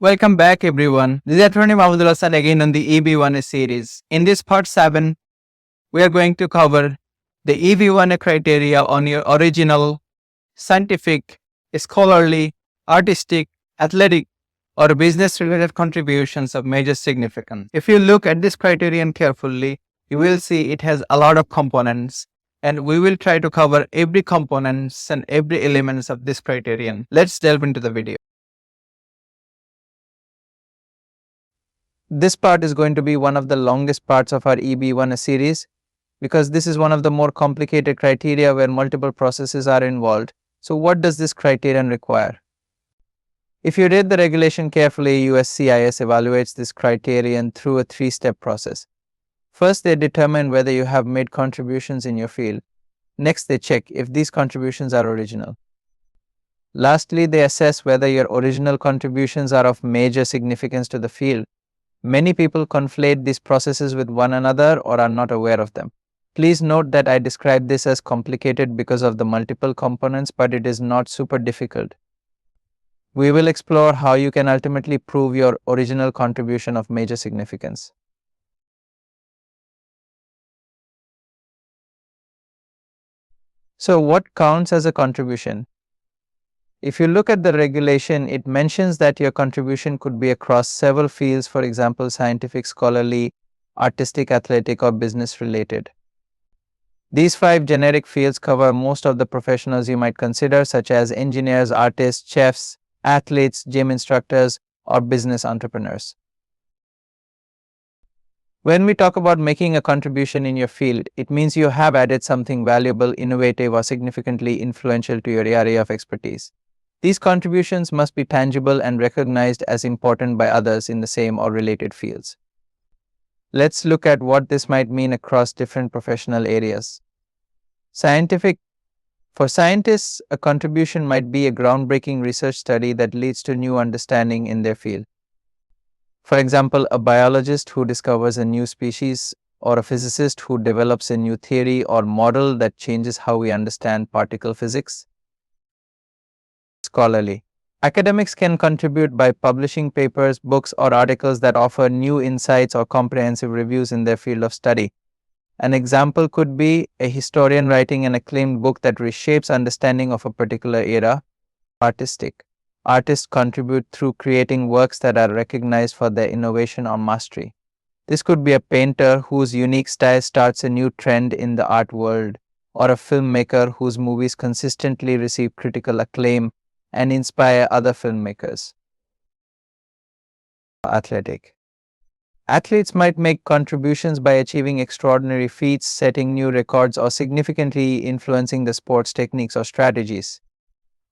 Welcome back, everyone. This is attorney Mahmudul Hasan again on the EB1 series. In this part 7, we are going to cover the EB1 criteria on your original, scientific, scholarly, artistic, athletic, or business-related contributions of major significance. If you look at this criterion carefully, you will see it has a lot of components, and we will try to cover every components and every elements of this criterion. Let's delve into the video. This part is going to be one of the longest parts of our EB1 series because this is one of the more complicated criteria where multiple processes are involved. So what does this criterion require? If you read the regulation carefully, USCIS evaluates this criterion through a 3-step process. First, they determine whether you have made contributions in your field. Next, they check if these contributions are original. Lastly, they assess whether your original contributions are of major significance to the field. Many people conflate these processes with one another or are not aware of them. Please note that I describe this as complicated because of the multiple components, but it is not super difficult. We will explore how you can ultimately prove your original contribution of major significance. So, what counts as a contribution? If you look at the regulation, it mentions that your contribution could be across several fields, for example, scientific, scholarly, artistic, athletic, or business related. These 5 generic fields cover most of the professionals you might consider, such as engineers, artists, chefs, athletes, gym instructors, or business entrepreneurs. When we talk about making a contribution in your field, it means you have added something valuable, innovative, or significantly influential to your area of expertise. These contributions must be tangible and recognized as important by others in the same or related fields. Let's look at what this might mean across different professional areas. Scientific. For scientists, a contribution might be a groundbreaking research study that leads to new understanding in their field. For example, a biologist who discovers a new species, or a physicist who develops a new theory or model that changes how we understand particle physics. Scholarly. Academics can contribute by publishing papers, books, or articles that offer new insights or comprehensive reviews in their field of study. An example could be a historian writing an acclaimed book that reshapes understanding of a particular era. Artistic. Artists contribute through creating works that are recognized for their innovation or mastery. This could be a painter whose unique style starts a new trend in the art world, or a filmmaker whose movies consistently receive critical acclaim and inspire other filmmakers. Athletic. Athletes might make contributions by achieving extraordinary feats, setting new records, or significantly influencing the sport's techniques or strategies.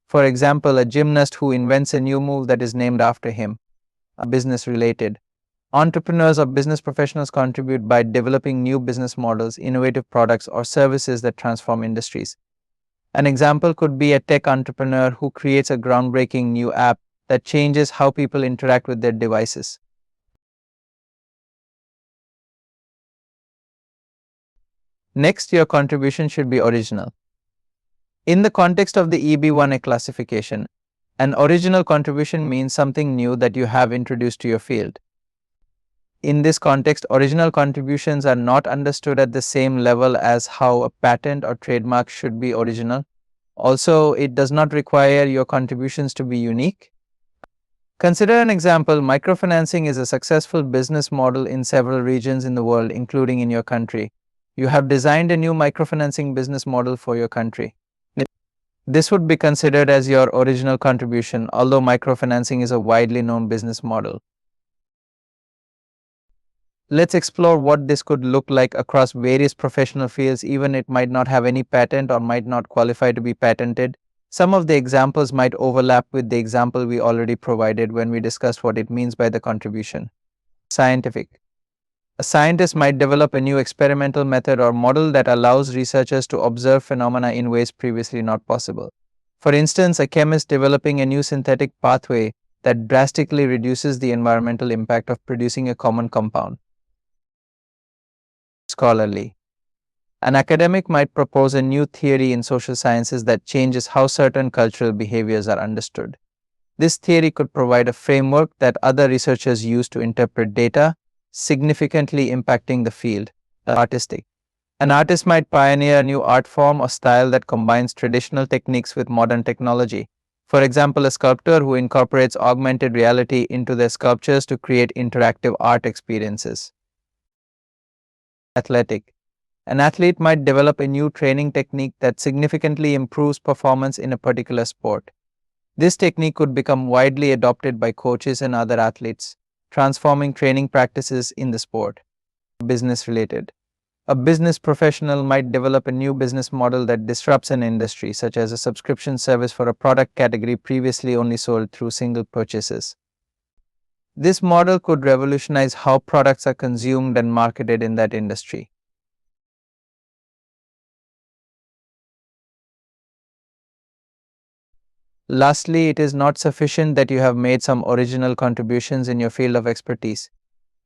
For example, a gymnast who invents a new move that is named after him. Business related. Entrepreneurs or business professionals contribute by developing new business models, innovative products, or services that transform industries. An example could be a tech entrepreneur who creates a groundbreaking new app that changes how people interact with their devices. Next, your contribution should be original. In the context of the EB1A classification, an original contribution means something new that you have introduced to your field. In this context, original contributions are not understood at the same level as how a patent or trademark should be original. Also, it does not require your contributions to be unique. Consider an example. Microfinancing is a successful business model in several regions in the world, including in your country. You have designed a new microfinancing business model for your country. This would be considered as your original contribution, although microfinancing is a widely known business model. Let's explore what this could look like across various professional fields, even it might not have any patent or might not qualify to be patented. Some of the examples might overlap with the example we already provided when we discussed what it means by the contribution. Scientific. A scientist might develop a new experimental method or model that allows researchers to observe phenomena in ways previously not possible. For instance, a chemist developing a new synthetic pathway that drastically reduces the environmental impact of producing a common compound. Scholarly. An academic might propose a new theory in social sciences that changes how certain cultural behaviors are understood. This theory could provide a framework that other researchers use to interpret data, significantly impacting the field. Artistic. An artist might pioneer a new art form or style that combines traditional techniques with modern technology. For example, a sculptor who incorporates augmented reality into their sculptures to create interactive art experiences. Athletic. An athlete might develop a new training technique that significantly improves performance in a particular sport. This technique could become widely adopted by coaches and other athletes, transforming training practices in the sport. Business related. A business professional might develop a new business model that disrupts an industry, such as a subscription service for a product category previously only sold through single purchases. This model could revolutionize how products are consumed and marketed in that industry. Lastly, it is not sufficient that you have made some original contributions in your field of expertise.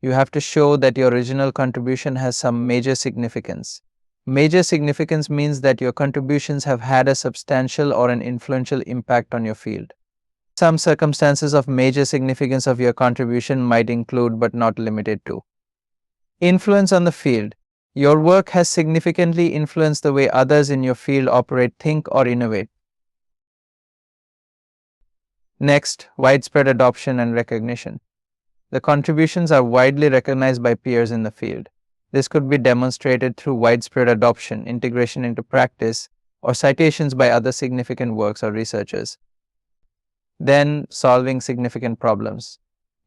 You have to show that your original contribution has some major significance. Major significance means that your contributions have had a substantial or an influential impact on your field. Some circumstances of major significance of your contribution might include, but not limited to: influence on the field. Your work has significantly influenced the way others in your field operate, think, or innovate. Next, widespread adoption and recognition. The contributions are widely recognized by peers in the field. This could be demonstrated through widespread adoption, integration into practice, or citations by other significant works or researchers. Then, solving significant problems.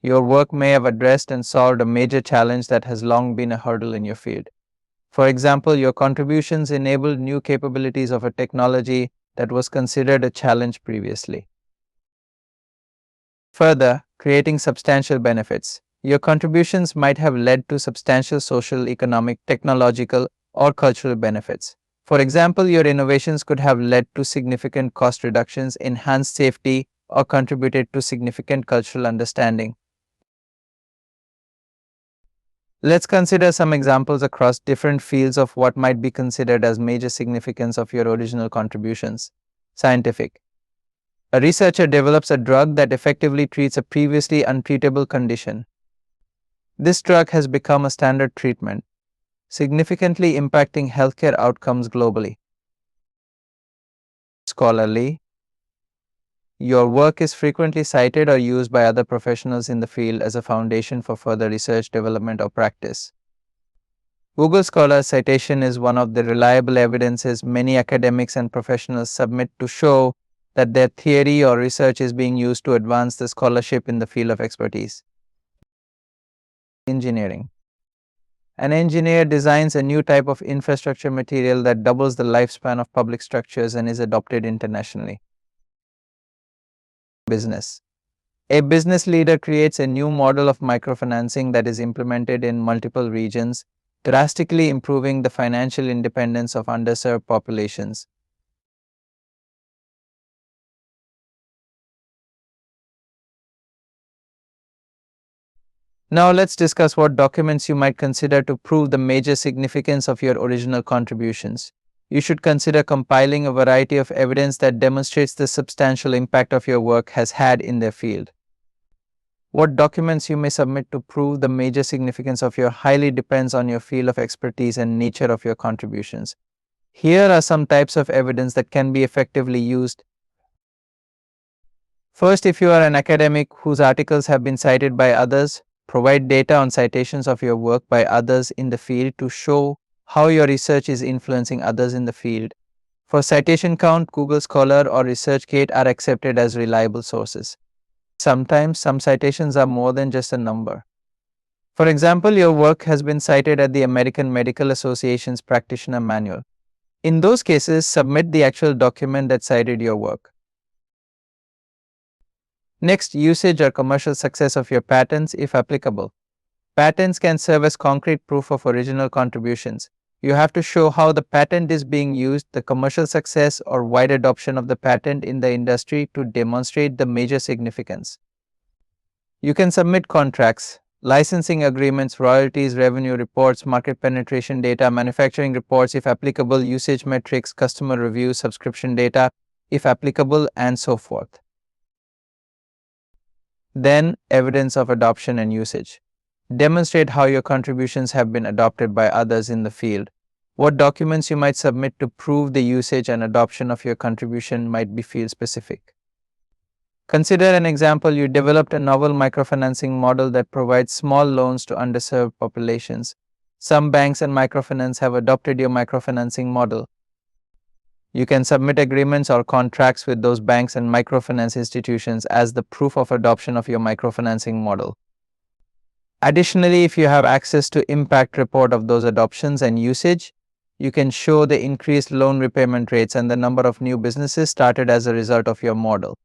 Your work may have addressed and solved a major challenge that has long been a hurdle in your field. For example, your contributions enabled new capabilities of a technology that was considered a challenge previously. Further, creating substantial benefits. Your contributions might have led to substantial social, economic, technological, or cultural benefits. For example, your innovations could have led to significant cost reductions, enhanced safety, or contributed to significant cultural understanding. Let's consider some examples across different fields of what might be considered as major significance of your original contributions. Scientific. A researcher develops a drug that effectively treats a previously untreatable condition. This drug has become a standard treatment, significantly impacting healthcare outcomes globally. Scholarly. Your work is frequently cited or used by other professionals in the field as a foundation for further research, development, or practice. Google Scholar citation is one of the reliable evidences many academics and professionals submit to show that their theory or research is being used to advance the scholarship in the field of expertise. Engineering. An engineer designs a new type of infrastructure material that doubles the lifespan of public structures and is adopted internationally. Business. A business leader creates a new model of microfinancing that is implemented in multiple regions, drastically improving the financial independence of underserved populations. Now let's discuss what documents you might consider to prove the major significance of your original contributions. You should consider compiling a variety of evidence that demonstrates the substantial impact of your work has had in their field. What documents you may submit to prove the major significance of your highly depends on your field of expertise and nature of your contributions. Here are some types of evidence that can be effectively used. First, if you are an academic whose articles have been cited by others, provide data on citations of your work by others in the field to show how your research is influencing others in the field. For citation count, Google Scholar or ResearchGate are accepted as reliable sources. Sometimes, some citations are more than just a number. For example, your work has been cited at the American Medical Association's Practitioner Manual. In those cases, submit the actual document that cited your work. Next, usage or commercial success of your patents, if applicable. Patents can serve as concrete proof of original contributions. You have to show how the patent is being used, the commercial success or wide adoption of the patent in the industry to demonstrate the major significance. You can submit contracts, licensing agreements, royalties, revenue reports, market penetration data, manufacturing reports, if applicable, usage metrics, customer reviews, subscription data, if applicable, and so forth. Then, evidence of adoption and usage. Demonstrate how your contributions have been adopted by others in the field. What documents you might submit to prove the usage and adoption of your contribution might be field specific. Consider an example: you developed a novel microfinancing model that provides small loans to underserved populations. Some banks and microfinance have adopted your microfinancing model. You can submit agreements or contracts with those banks and microfinance institutions as the proof of adoption of your microfinancing model. Additionally, if you have access to impact report of those adoptions and usage, you can show the increased loan repayment rates and the number of new businesses started as a result of your model.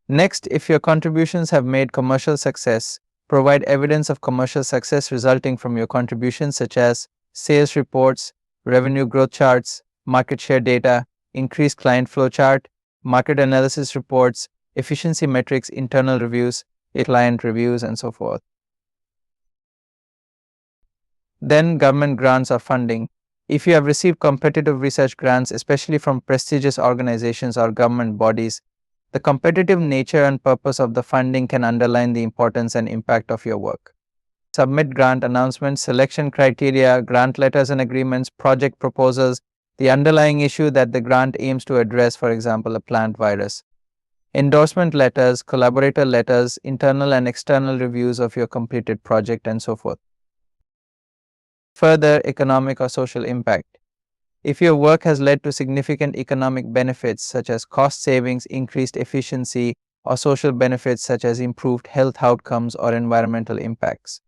Next, if your contributions have made commercial success, provide evidence of commercial success resulting from your contributions such as sales reports, revenue growth charts, market share data, increased client flow chart, market analysis reports, efficiency metrics, internal reviews, client reviews, and so forth. Then, government grants or funding. If you have received competitive research grants, especially from prestigious organizations or government bodies, the competitive nature and purpose of the funding can underline the importance and impact of your work. Submit grant announcements, selection criteria, grant letters and agreements, project proposals, the underlying issue that the grant aims to address, for example, a plant virus. Endorsement letters, collaborator letters, internal and external reviews of your completed project, and so forth. Further, economic or social impact. If your work has led to significant economic benefits such as cost savings, increased efficiency, or social benefits such as improved health outcomes or environmental impacts.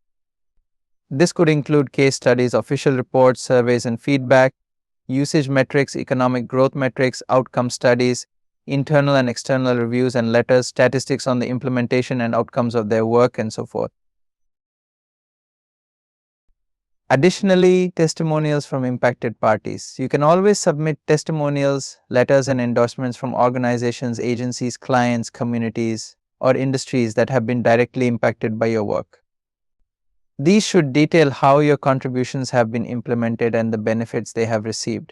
This could include case studies, official reports, surveys and feedback, usage metrics, economic growth metrics, outcome studies, internal and external reviews and letters, statistics on the implementation and outcomes of their work, and so forth. Additionally, testimonials from impacted parties. You can always submit testimonials, letters and endorsements from organizations, agencies, clients, communities, or industries that have been directly impacted by your work. These should detail how your contributions have been implemented and the benefits they have received.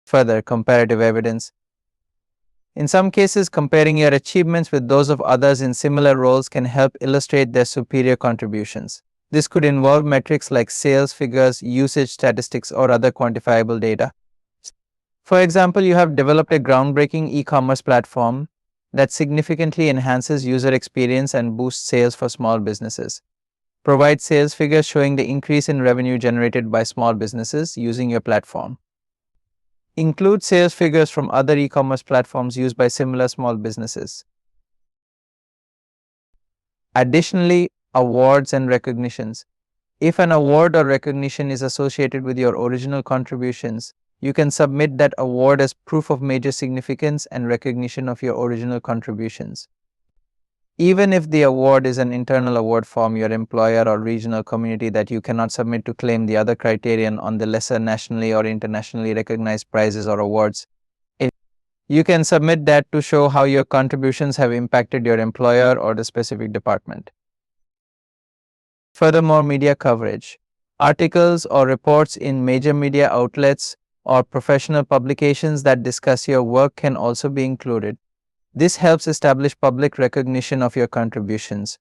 Further, comparative evidence. In some cases, comparing your achievements with those of others in similar roles can help illustrate their superior contributions. This could involve metrics like sales figures, usage statistics, or other quantifiable data. For example, you have developed a groundbreaking e-commerce platform that significantly enhances user experience and boosts sales for small businesses. Provide sales figures showing the increase in revenue generated by small businesses using your platform. Include sales figures from other e-commerce platforms used by similar small businesses. Additionally, awards and recognitions. If an award or recognition is associated with your original contributions, you can submit that award as proof of major significance and recognition of your original contributions. Even if the award is an internal award from your employer or regional community that you cannot submit to claim the other criterion on the lesser nationally or internationally recognized prizes or awards, you can submit that to show how your contributions have impacted your employer or the specific department. Furthermore, media coverage. Articles or reports in major media outlets or professional publications that discuss your work can also be included. This helps establish public recognition of your contributions.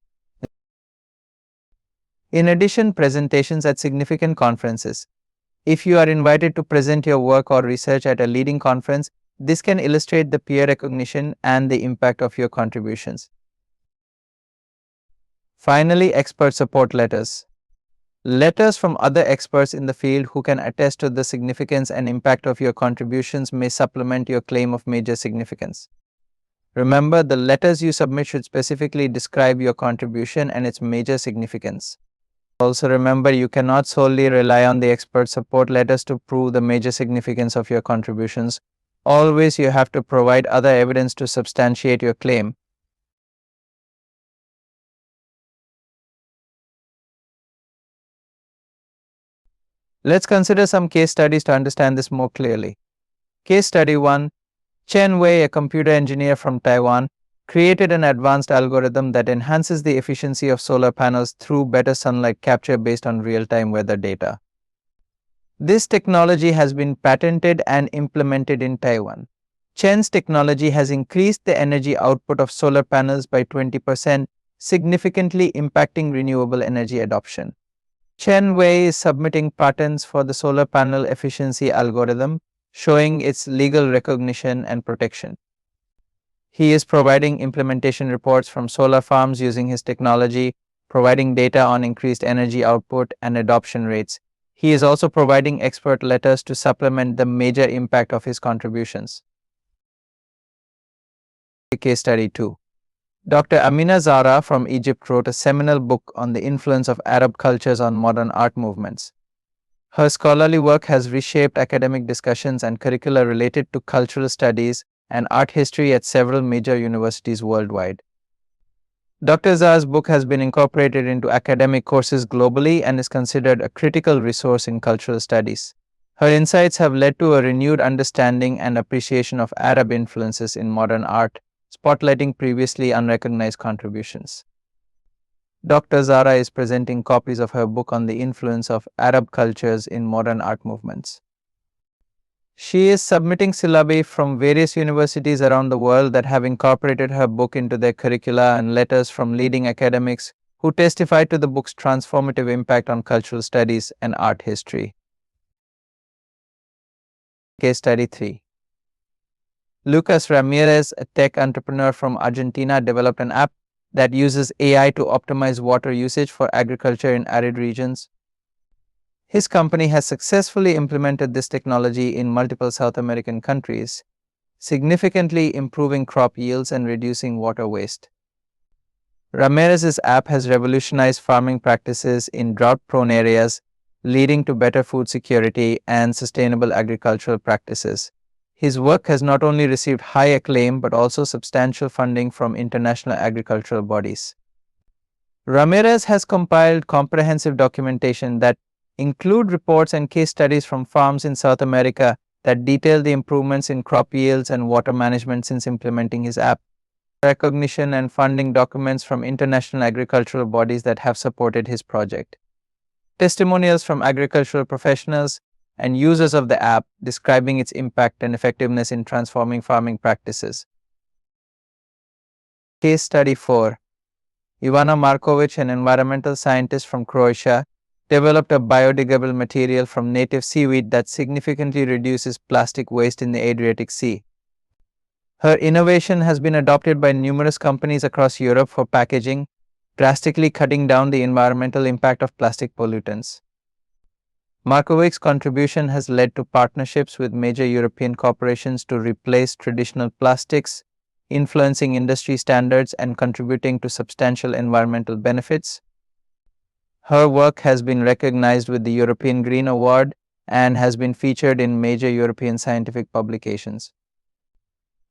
In addition, presentations at significant conferences. If you are invited to present your work or research at a leading conference, this can illustrate the peer recognition and the impact of your contributions. Finally, expert support letters. Letters from other experts in the field who can attest to the significance and impact of your contributions may supplement your claim of major significance. Remember, the letters you submit should specifically describe your contribution and its major significance. Also remember, you cannot solely rely on the expert support letters to prove the major significance of your contributions. Always you have to provide other evidence to substantiate your claim. Let's consider some case studies to understand this more clearly. Case study 1. Chen Wei, a computer engineer from Taiwan, created an advanced algorithm that enhances the efficiency of solar panels through better sunlight capture based on real-time weather data. This technology has been patented and implemented in Taiwan. Chen's technology has increased the energy output of solar panels by 20%, significantly impacting renewable energy adoption. Chen Wei is submitting patents for the solar panel efficiency algorithm, showing its legal recognition and protection. He is providing implementation reports from solar farms using his technology, providing data on increased energy output and adoption rates. He is also providing expert letters to supplement the major impact of his contributions. Case study 2. Dr. Amina Zara from Egypt wrote a seminal book on the influence of Arab cultures on modern art movements. Her scholarly work has reshaped academic discussions and curricula related to cultural studies and art history at several major universities worldwide. Dr. Zara's book has been incorporated into academic courses globally and is considered a critical resource in cultural studies. Her insights have led to a renewed understanding and appreciation of Arab influences in modern art, spotlighting previously unrecognized contributions. Dr. Zara is presenting copies of her book on the influence of Arab cultures in modern art movements. She is submitting syllabi from various universities around the world that have incorporated her book into their curricula and letters from leading academics who testify to the book's transformative impact on cultural studies and art history. Case study 3. Lucas Ramirez, a tech entrepreneur from Argentina, developed an app that uses AI to optimize water usage for agriculture in arid regions. His company has successfully implemented this technology in multiple South American countries, significantly improving crop yields and reducing water waste. Ramirez's app has revolutionized farming practices in drought-prone areas, leading to better food security and sustainable agricultural practices. His work has not only received high acclaim but also substantial funding from international agricultural bodies. Ramirez has compiled comprehensive documentation that include reports and case studies from farms in South America that detail the improvements in crop yields and water management since implementing his app. Recognition and funding documents from international agricultural bodies that have supported his project. Testimonials from agricultural professionals and users of the app describing its impact and effectiveness in transforming farming practices. Case study 4. Ivana Markovic, an environmental scientist from Croatia, developed a biodegradable material from native seaweed that significantly reduces plastic waste in the Adriatic Sea. Her innovation has been adopted by numerous companies across Europe for packaging, drastically cutting down the environmental impact of plastic pollutants. Markovic's contribution has led to partnerships with major European corporations to replace traditional plastics, influencing industry standards and contributing to substantial environmental benefits. Her work has been recognized with the European Green Award and has been featured in major European scientific publications.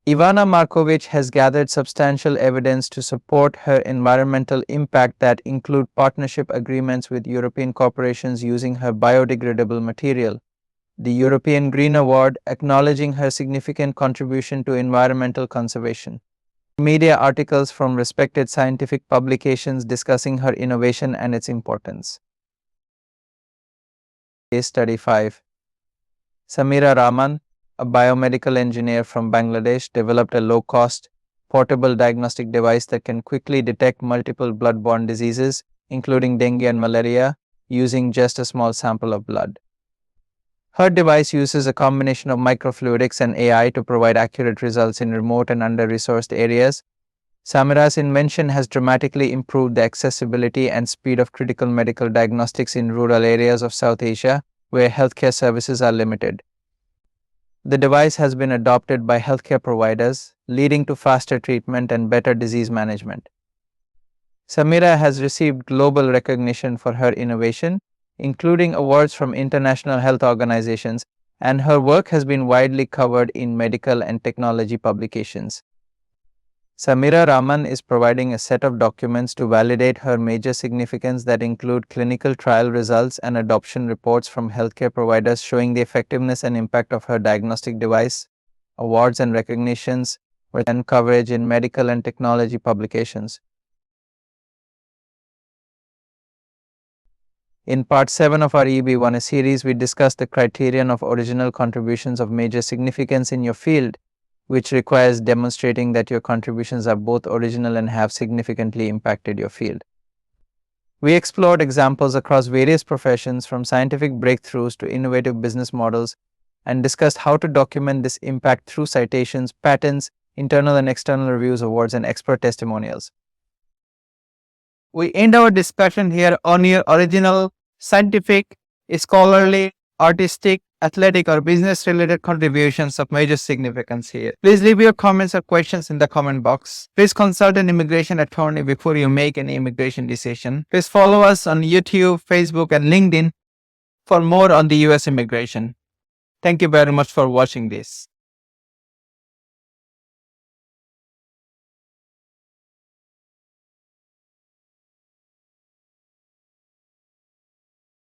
Ivana Markovic has gathered substantial evidence to support her environmental impact that include partnership agreements with European corporations using her biodegradable material. The European Green Award acknowledging her significant contribution to environmental conservation. Media articles from respected scientific publications discussing her innovation and its importance. Case study 5. Samira Rahman, a biomedical engineer from Bangladesh, developed a low-cost, portable diagnostic device that can quickly detect multiple blood-borne diseases, including dengue and malaria, using just a small sample of blood. Her device uses a combination of microfluidics and AI to provide accurate results in remote and under-resourced areas. Samira's invention has dramatically improved the accessibility and speed of critical medical diagnostics in rural areas of South Asia, where healthcare services are limited. The device has been adopted by healthcare providers, leading to faster treatment and better disease management. Samira has received global recognition for her innovation, including awards from international health organizations, and her work has been widely covered in medical and technology publications. Samira Rahman is providing a set of documents to validate her major significance that include clinical trial results and adoption reports from healthcare providers showing the effectiveness and impact of her diagnostic device, awards and recognitions, and coverage in medical and technology publications. In part 7 of our EB1 series, we discussed the criterion of original contributions of major significance in your field. which requires demonstrating that your contributions are both original and have significantly impacted your field. We explored examples across various professions, from scientific breakthroughs to innovative business models, and discussed how to document this impact through citations, patents, internal and external reviews, awards, and expert testimonials. We end our discussion here on your original, scientific, scholarly, artistic, athletic, or business related contributions of major significance here. Please leave your comments or questions in the comment box. Please consult an immigration attorney before you make any immigration decision. Please follow us on YouTube, Facebook, and LinkedIn for more on the US immigration. Thank you very much for watching this.